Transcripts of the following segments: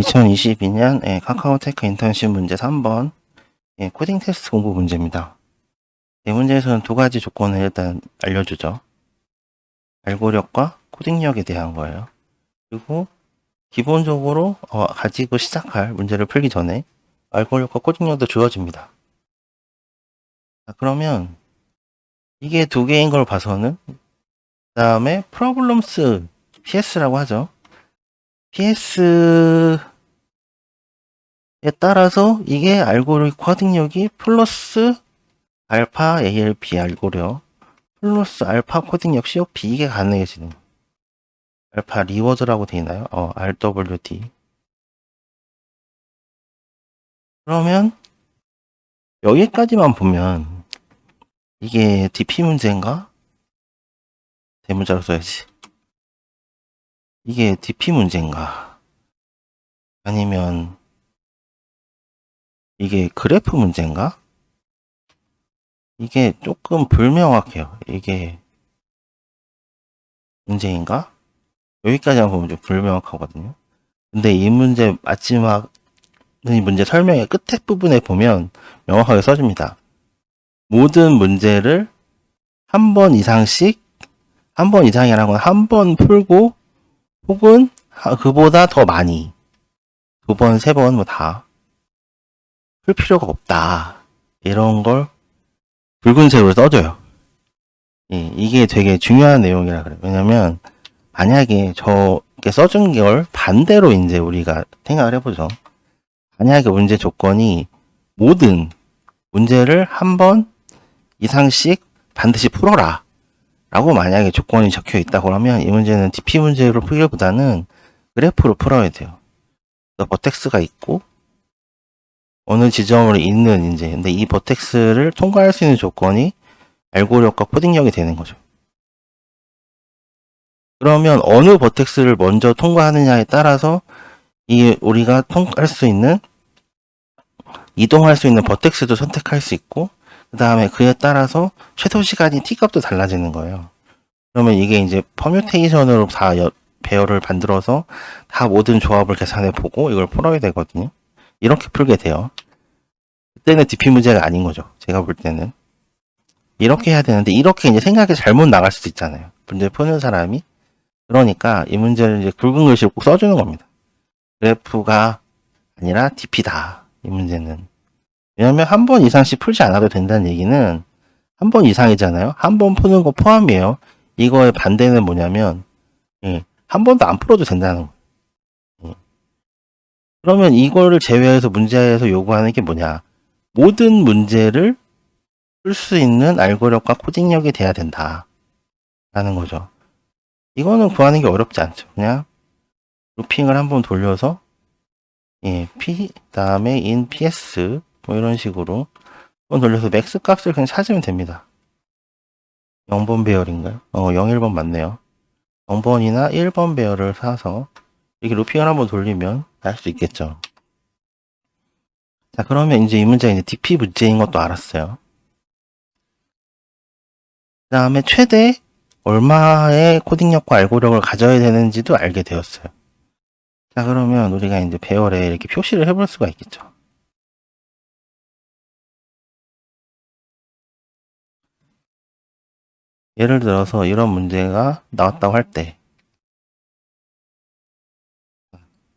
2022년 카카오테크 인턴십 문제 3번 코딩 테스트 공부 문제입니다. 이 문제에서는 두 가지 조건을 일단 알려주죠. 알고력과 코딩력에 대한 거예요. 그리고 기본적으로 가지고 시작할 문제를 풀기 전에 알고력과 코딩력도 주어집니다. 자, 그러면 이게 두 개인 걸 봐서는 그 다음에 프로블럼스 PS라고 하죠. PS에 따라서 이게 알고리즘 코딩력이 플러스 알파 ALP 알고력 플러스 알파 코딩력 COP 이게 가능해지는 거예요. 알파 리워드라고 되어 있나요? RWD. 그러면 여기까지만 보면 이게 DP 문제인가? 대문자로 써야지. 이게 DP 문제인가? 아니면 이게 그래프 문제인가? 이게 조금 불명확해요. 이게 문제인가? 여기까지만 보면 좀 불명확하거든요. 근데 이 문제 마지막 이 문제 설명의 끝에 부분에 보면 명확하게 써줍니다. 모든 문제를 한 번 이상씩, 한 번 이상이라는 건 한 번 풀고 혹은 그보다 더 많이 두 번, 세 번 뭐 다 풀 필요가 없다. 이런 걸 붉은색으로 써줘요. 이게 되게 중요한 내용이라 그래요. 왜냐면 만약에 저게 써준 걸 반대로 이제 우리가 생각을 해보죠. 만약에 문제 조건이 모든 문제를 한 번 이상씩 반드시 풀어라 라고 만약에 조건이 적혀 있다고 하면 이 문제는 DP 문제로 풀기보다는 그래프로 풀어야 돼요. 버텍스가 있고 어느 지점으로 있는 이제 근데 이 버텍스를 통과할 수 있는 조건이 알고력과 코딩력이 되는 거죠. 그러면 어느 버텍스를 먼저 통과하느냐에 따라서 이 우리가 통과할 수 있는 이동할 수 있는 버텍스도 선택할 수 있고 그 다음에 그에 따라서 최소 시간이 t값도 달라지는 거예요. 그러면 이게 이제 퍼뮤테이션으로 다 배열을 만들어서 다 모든 조합을 계산해 보고 이걸 풀어야 되거든요. 이렇게 풀게 돼요. 그때는 DP 문제가 아닌 거죠. 제가 볼 때는. 이렇게 해야 되는데 이렇게 이제 생각이 잘못 나갈 수도 있잖아요. 문제 푸는 사람이. 그러니까 이 문제를 이제 굵은 글씨로 꼭 써주는 겁니다. 그래프가 아니라 DP다. 이 문제는. 왜냐면 한 번 이상씩 풀지 않아도 된다는 얘기는 한 번 이상이잖아요. 한 번 푸는 거 포함이에요. 이거의 반대는 뭐냐면 한 번도 안 풀어도 된다는 거예요. 그러면 이거를 제외해서 문제에서 요구하는 게 뭐냐. 모든 문제를 풀 수 있는 알고력과 코딩력이 돼야 된다. 라는 거죠. 이거는 구하는 게 어렵지 않죠. 그냥 루핑을 한번 돌려서 P 다음에 in PS 뭐 이런 식으로 한번 돌려서 맥스 값을 그냥 찾으면 됩니다. 0번 배열인가요? 0, 1번 맞네요. 0번이나 1번 배열을 사서 이렇게 루핑을 한번 돌리면 알 수 있겠죠. 자, 그러면 이제 이 문제가 이제 DP 문제인 것도 알았어요. 그 다음에 최대 얼마의 코딩력과 알고력을 가져야 되는지도 알게 되었어요. 자, 그러면 우리가 이제 배열에 이렇게 표시를 해볼 수가 있겠죠. 예를 들어서 이런 문제가 나왔다고 할 때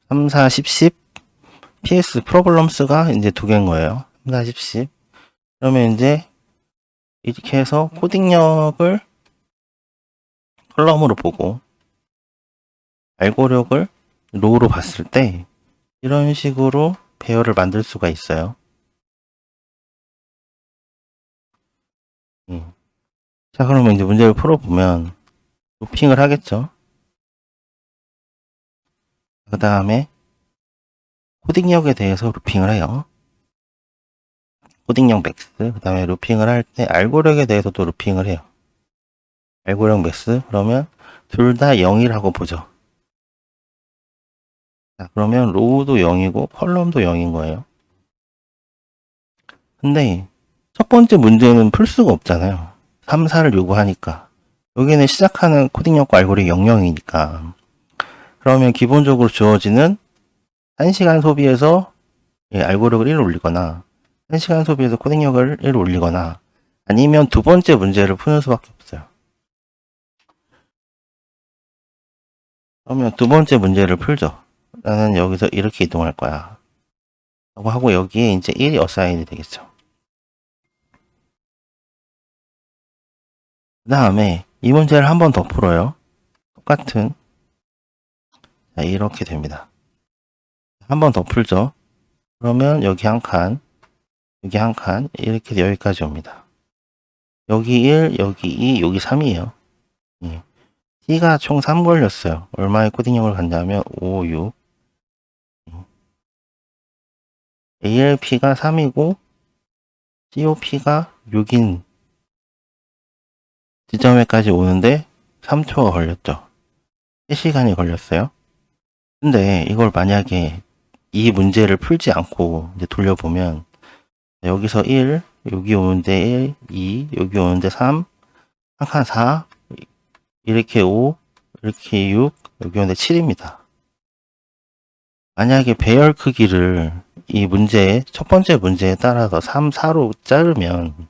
3, 4, 10 PS 프로블럼스가 이제 두 개인 거예요. 3, 4, 10 그러면 이제 이렇게 해서 코딩력을 컬럼으로 보고 알고력을 로우로 봤을 때 이런 식으로 배열을 만들 수가 있어요. 자, 그러면 이제 문제를 풀어보면 루핑을 하겠죠. 그 다음에 코딩력에 대해서 루핑을 해요. 코딩력 맥스, 그 다음에 루핑을 할 때 알고력에 대해서도 루핑을 해요. 알고력 맥스, 그러면 둘 다 0이라고 보죠. 자, 그러면 로우도 0이고 컬럼도 0인 거예요. 근데 첫 번째 문제는 풀 수가 없잖아요. 3, 4를 요구하니까. 여기는 시작하는 코딩력과 알고력이 0, 0이니까. 그러면 기본적으로 주어지는 1시간 소비해서 알고력을 1 올리거나 1시간 소비해서 코딩력을 1 올리거나 아니면 두 번째 문제를 푸는 수밖에 없어요. 그러면 두 번째 문제를 풀죠. 나는 여기서 이렇게 이동할 거야. 라고 하고 여기에 이제 1이 어사인이 되겠죠. 그 다음에 이 문제를 한 번 더 풀어요. 똑같은. 자, 이렇게 됩니다. 한 번 더 풀죠. 그러면 여기 한 칸, 여기 한 칸, 이렇게 여기까지 옵니다. 여기 1, 여기 2, 여기 3이에요. T가 총 3 걸렸어요. 얼마의 코딩력을 갖냐면 5, 6. ALP가 3이고 COP가 6인 지점에까지 오는데 3초가 걸렸죠. 3시간이 걸렸어요. 근데 이걸 만약에 이 문제를 풀지 않고 이제 돌려보면 여기서 1, 여기 오는데 1, 2, 여기 오는데 3, 한 칸 4, 이렇게 5, 이렇게 6, 여기 오는데 7입니다. 만약에 배열 크기를 이 문제의 첫 번째 문제에 따라서 3, 4로 자르면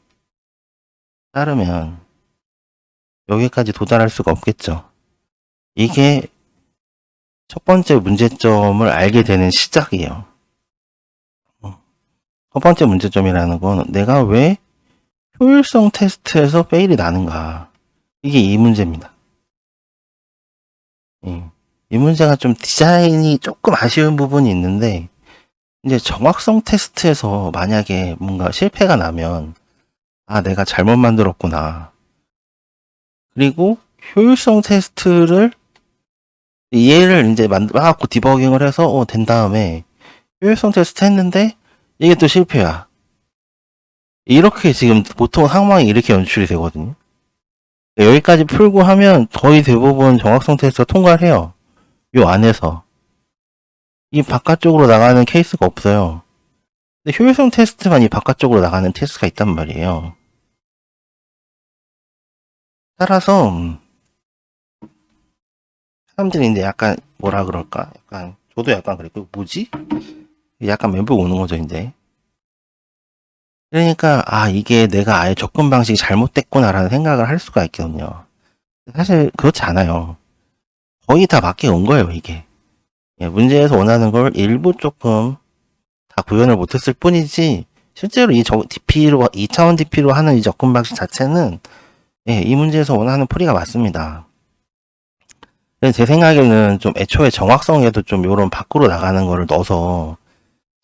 여기까지 도달할 수가 없겠죠. 이게 첫 번째 문제점을 알게 되는 시작이에요. 첫 번째 문제점이라는 건 내가 왜 효율성 테스트에서 페일이 나는가. 이게 이 문제입니다. 이 문제가 좀 디자인이 조금 아쉬운 부분이 있는데 이제 정확성 테스트에서 만약에 뭔가 실패가 나면 아, 내가 잘못 만들었구나. 그리고 효율성 테스트를 얘를 이제 만들어갖고 디버깅을 해서 된 다음에 효율성 테스트 했는데 이게 또 실패야. 이렇게 지금 보통 상황이 이렇게 연출이 되거든요. 여기까지 풀고 하면 거의 대부분 정확성 테스트가 통과를 해요. 요 안에서. 이 바깥쪽으로 나가는 케이스가 없어요. 근데 효율성 테스트만 이 바깥쪽으로 나가는 테스트가 있단 말이에요. 따라서 사람들이 이제 약간 뭐라 그럴까? 약간 저도 약간 그랬고 뭐지? 약간 멘붕 오는 거죠 이제. 그러니까 아 이게 내가 아예 접근 방식이 잘못됐구나라는 생각을 할 수가 있거든요. 사실 그렇지 않아요. 거의 다 맞게 온 거예요 이게. 문제에서 원하는 걸 일부 조금 다 구현을 못했을 뿐이지 실제로 이 DP로 2차원 DP로 하는 이 접근 방식 자체는 이 문제에서 원하는 풀이가 맞습니다. 제 생각에는 좀 애초에 정확성에도 좀 요런 밖으로 나가는 거를 넣어서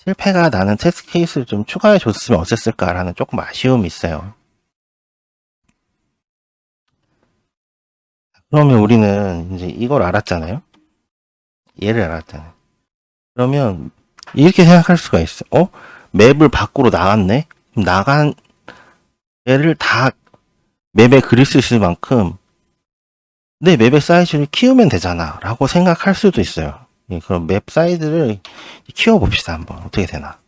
실패가 나는 테스트 케이스를 좀 추가해 줬으면 어땠을까라는 조금 아쉬움이 있어요. 그러면 우리는 이제 이걸 알았잖아요. 얘를 알았잖아요. 그러면 이렇게 생각할 수가 있어. 맵을 밖으로 나갔네? 나간 얘를 다 맵에 그릴 수 있을 만큼 내 맵의 사이즈를 키우면 되잖아 라고 생각할 수도 있어요. 그럼 맵 사이즈를 키워봅시다. 한번 어떻게 되나.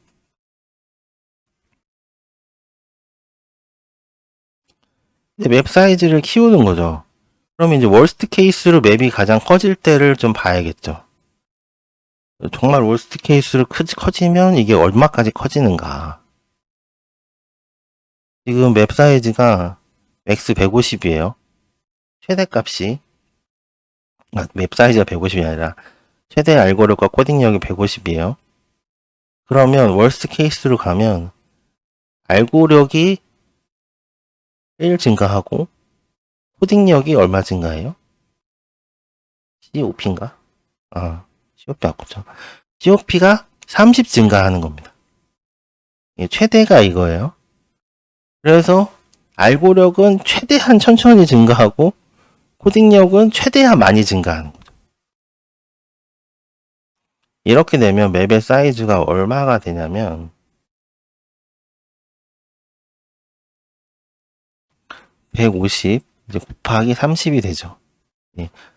맵 사이즈를 키우는 거죠. 그러면 이제 월스트 케이스로 맵이 가장 커질 때를 좀 봐야겠죠. 정말 월스트 케이스로 커지면 이게 얼마까지 커지는가. 지금 맵 사이즈가 맥스 150이에요. 최대값이 맵 사이즈가 150이 아니라 최대 알고력과 코딩력이 150이에요. 그러면 월스트 케이스로 가면 알고력이 1 증가하고 코딩력이 얼마 증가해요? COP인가? COP 바꾸죠. COP가 30 증가하는 겁니다. 최대가 이거예요. 그래서 알고력은 최대한 천천히 증가하고 코딩력은 최대한 많이 증가하는 거죠. 이렇게 되면 맵의 사이즈가 얼마가 되냐면 150 이제 곱하기 30이 되죠.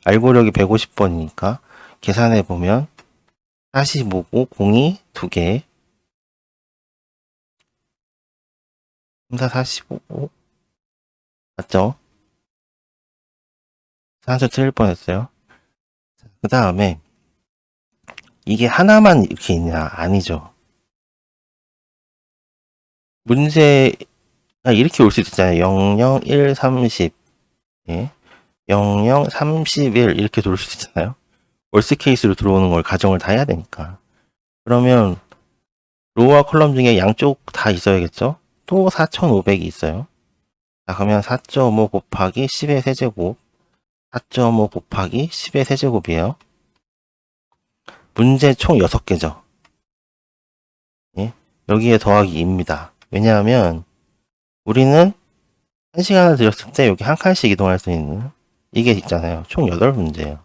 알고력이 150번이니까 계산해 보면 45고 0이 2개 3, 4, 45 맞죠? 산수 틀릴 뻔했어요. 그 다음에 이게 하나만 이렇게 있냐? 아니죠. 문제가 이렇게 올 수도 있잖아요. 0, 0, 1, 30. 예. 0, 0, 31 이렇게 돌 수도 있잖아요. 월스 케이스로 들어오는 걸 가정을 다 해야 되니까. 그러면 로우와 컬럼 중에 양쪽 다 있어야겠죠? 또 4500이 있어요. 자, 그러면 4.5 곱하기 10의 세제곱, 4.5 곱하기 10의 세제곱이에요. 문제 총 6개죠. 예? 여기에 더하기 2입니다. 왜냐하면 우리는 1시간을 들였을 때 여기 한 칸씩 이동할 수 있는 이게 있잖아요. 총 8문제예요.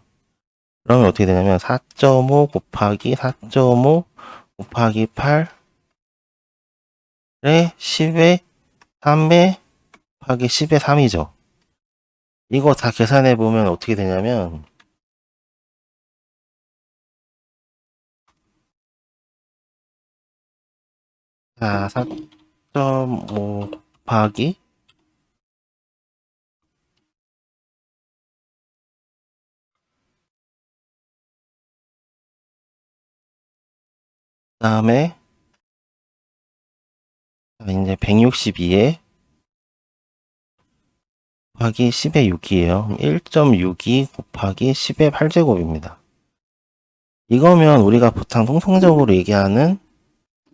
그러면 어떻게 되냐면 4.5 곱하기 4.5 곱하기 8에 10에 3에 곱하기 10에 3이죠. 이거 다 계산해 보면 어떻게 되냐면 자, 4.5 곱하기 그 다음에 이제 162에 곱하기 10의 6이에요. 1.62 곱하기 10의 8제곱입니다. 이거면 우리가 보통 통상적으로 얘기하는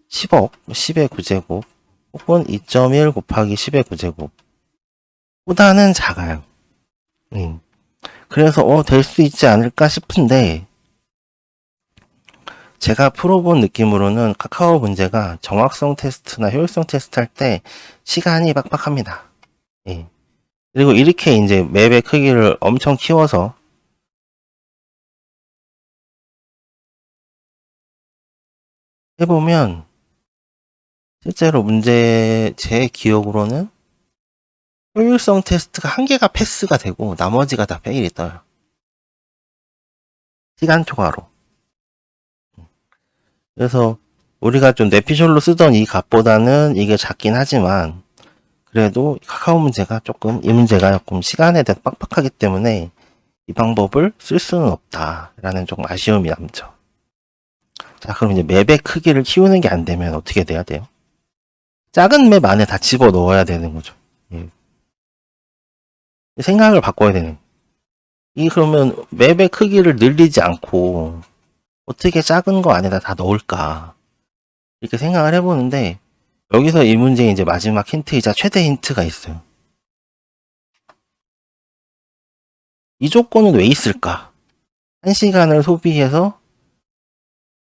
10억, 10의 9제곱 혹은 2.1 곱하기 10의 9제곱 보다는 작아요. 그래서 될 수 있지 않을까 싶은데 제가 풀어본 느낌으로는 카카오 문제가 정확성 테스트나 효율성 테스트 할 때 시간이 빡빡합니다. 예. 그리고 이렇게 이제 맵의 크기를 엄청 키워서 해보면 실제로 문제 제 기억으로는 효율성 테스트가 한 개가 패스가 되고 나머지가 다 페일이 떠요. 시간 초과로. 그래서 우리가 좀 내피셜로 쓰던 이 값보다는 이게 작긴 하지만 그래도 카카오 문제가 조금 이 문제가 조금 시간에 대해서 빡빡하기 때문에 이 방법을 쓸 수는 없다라는 조금 아쉬움이 남죠. 자, 그럼 이제 맵의 크기를 키우는 게 안 되면 어떻게 돼야 돼요? 작은 맵 안에 다 집어 넣어야 되는 거죠. 예. 생각을 바꿔야 되는. 그러면 맵의 크기를 늘리지 않고 어떻게 작은 거 안에다 다 넣을까? 이렇게 생각을 해보는데 여기서 이 문제의 이제 마지막 힌트이자 최대 힌트가 있어요. 이 조건은 왜 있을까? 1시간을 소비해서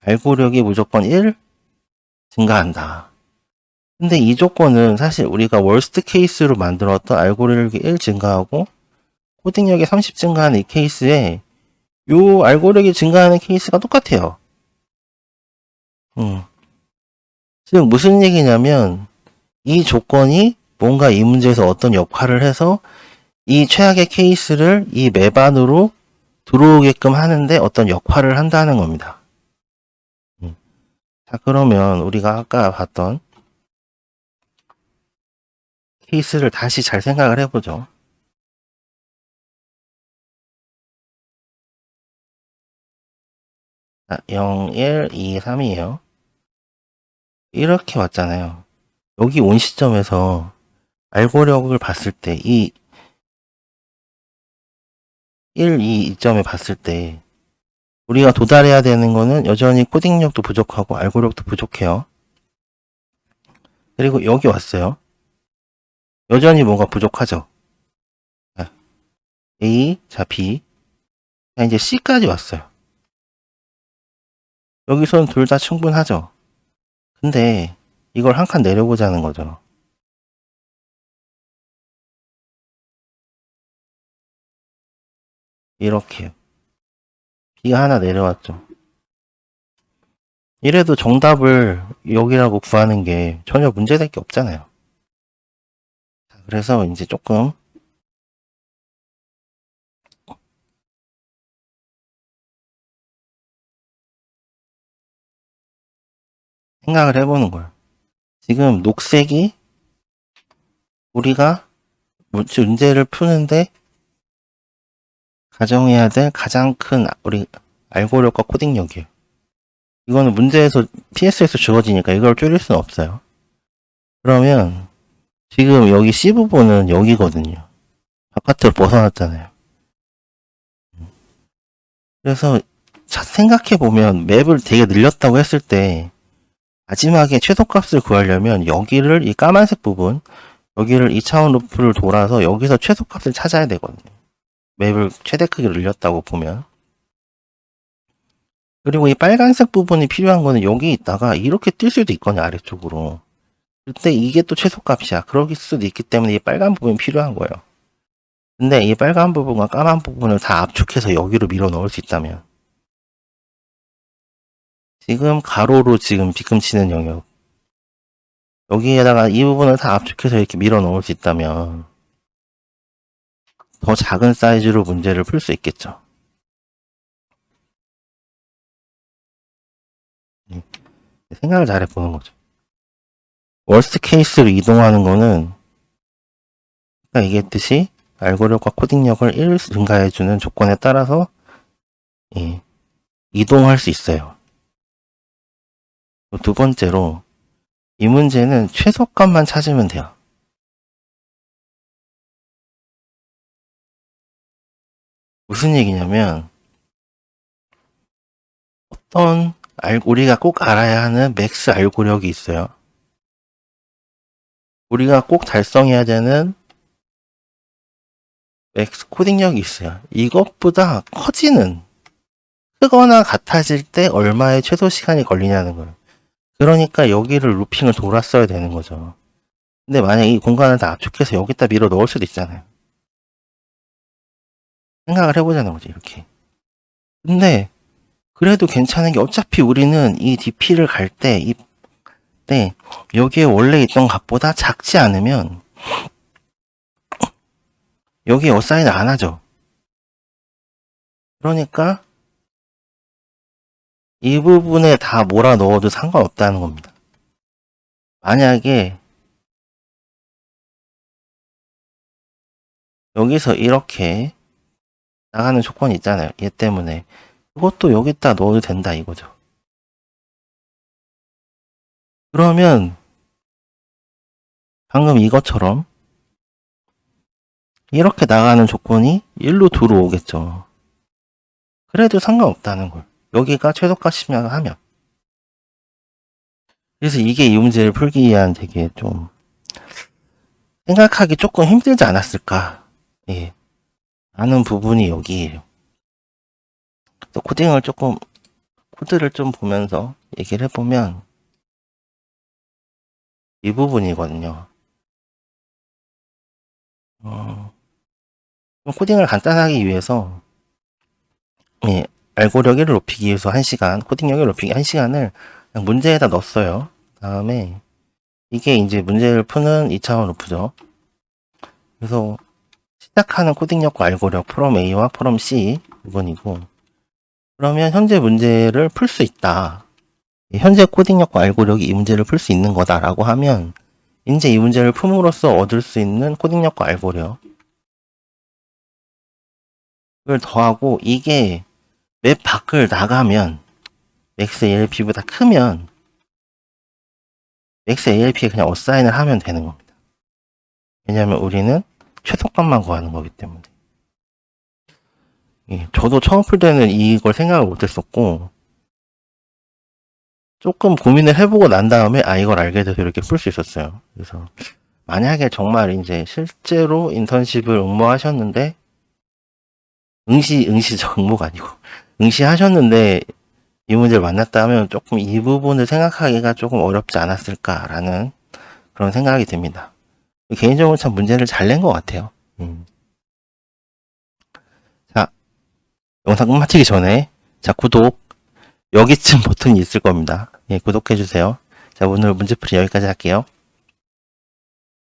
발굴력이 무조건 1 증가한다. 근데 이 조건은 사실 우리가 월스트 케이스로 만들었던 알고리력이 1 증가하고 코딩력이 30 증가하는 이 케이스에 요 알고리력이 증가하는 케이스가 똑같아요. 지금 무슨 얘기냐면 이 조건이 뭔가 이 문제에서 어떤 역할을 해서 이 최악의 케이스를 이 맵 안으로 들어오게끔 하는데 어떤 역할을 한다는 겁니다. 자, 그러면 우리가 아까 봤던 케이스를 다시 잘 생각을 해보죠. 자, 0, 1, 2, 3이에요. 이렇게 왔잖아요. 여기 온 시점에서 알고력을 봤을 때 이 1, 2 이점에 봤을 때 우리가 도달해야 되는 거는 여전히 코딩력도 부족하고 알고력도 부족해요. 그리고 여기 왔어요. 여전히 뭔가 부족하죠. 자, A, 자 B, 자 이제 C까지 왔어요. 여기서는 둘 다 충분하죠. 근데 이걸 한 칸 내려보자는 거죠. 이렇게요. B가 하나 내려왔죠. 이래도 정답을 여기라고 구하는 게 전혀 문제될 게 없잖아요. 그래서 이제 조금 생각을 해보는 거예요. 지금 녹색이 우리가 문제를 푸는데 가정해야 될 가장 큰 우리 알고력과 코딩력이에요. 이거는 문제에서 PS에서 주어지니까 이걸 줄일 수는 없어요. 그러면 지금 여기 C 부분은 여기거든요. 바깥으로 벗어났잖아요. 그래서 생각해보면 맵을 되게 늘렸다고 했을 때 마지막에 최소값을 구하려면 여기를 이 까만색 부분 여기를 2차원 루프를 돌아서 여기서 최소값을 찾아야 되거든요. 맵을 최대 크기로 늘렸다고 보면. 그리고 이 빨간색 부분이 필요한 거는 여기 있다가 이렇게 뛸 수도 있거든요. 아래쪽으로. 그때 이게 또 최소값이야. 그럴 수도 있기 때문에 이 빨간 부분이 필요한 거예요. 근데 이 빨간 부분과 까만 부분을 다 압축해서 여기로 밀어 넣을 수 있다면 지금 가로로 지금 빗금치는 영역 여기에다가 이 부분을 다 압축해서 이렇게 밀어 넣을 수 있다면 더 작은 사이즈로 문제를 풀 수 있겠죠. 생각을 잘 해보는 거죠. 월스트 케이스로 이동하는 거는 아까 얘기했듯이 알고력과 코딩력을 1 증가해주는 조건에 따라서 이동할 수 있어요. 두 번째로 이 문제는 최소값만 찾으면 돼요. 무슨 얘기냐면 우리가 꼭 알아야 하는 맥스 알고력이 있어요. 우리가 꼭 달성해야 되는 맥스 코딩력이 있어요. 이것보다 커지는 크거나 같아질 때 얼마의 최소 시간이 걸리냐는 거예요. 그러니까 여기를 루핑을 돌았어야 되는 거죠. 근데 만약에 이 공간을 다 압축해서 여기다 밀어 넣을 수도 있잖아요. 생각을 해보자는 거지, 이렇게. 근데 그래도 괜찮은 게 어차피 우리는 이 DP를 갈 때 여기에 원래 있던 값보다 작지 않으면 여기에 어사인을 안 하죠. 그러니까 이 부분에 다 몰아 넣어도 상관없다는 겁니다. 만약에 여기서 이렇게 나가는 조건이 있잖아요. 얘 때문에 이것도 여기다 넣어도 된다 이거죠. 그러면 방금 이것처럼 이렇게 나가는 조건이 1로 들어오겠죠. 그래도 상관없다는 걸. 여기가 최소값이면 하면. 그래서 이게 이 문제를 풀기 위한 되게 좀 생각하기 조금 힘들지 않았을까. 예. 하는 부분이 여기에요. 또 코드를 좀 보면서 얘기를 해보면 이 부분이거든요. 코딩을 간단하기 위해서 알고력을 높이기 위해서 1시간, 코딩력을 높이기 1시간을 그냥 문제에다 넣었어요. 다음에 이게 이제 문제를 푸는 2차원 루프죠. 그래서 시작하는 코딩력과 알고력 프롬 A와 프롬 C 부분이고 그러면 현재 문제를 풀 수 있다. 현재 코딩력과 알고력이 이 문제를 풀 수 있는 거다라고 하면 이제 이 문제를 품으로써 얻을 수 있는 코딩력과 알고력을 더하고 이게 맵 밖을 나가면 맥스 ALP보다 크면 맥스 ALP에 그냥 어사인을 하면 되는 겁니다. 왜냐하면 우리는 최소값만 구하는 거기 때문에. 저도 처음 풀 때는 이걸 생각을 못했었고 조금 고민을 해보고 난 다음에 이걸 알게 돼서 이렇게 풀 수 있었어요. 그래서 만약에 정말 이제 실제로 인턴십을 응모하셨는데 응모가 아니고 응시하셨는데 이 문제를 만났다면 조금 이 부분을 생각하기가 조금 어렵지 않았을까라는 그런 생각이 듭니다. 개인적으로 참 문제를 잘 낸 것 같아요. 자, 영상 끝마치기 전에 구독 여기쯤 버튼이 있을 겁니다. 구독해주세요. 자, 오늘 문제풀이 여기까지 할게요.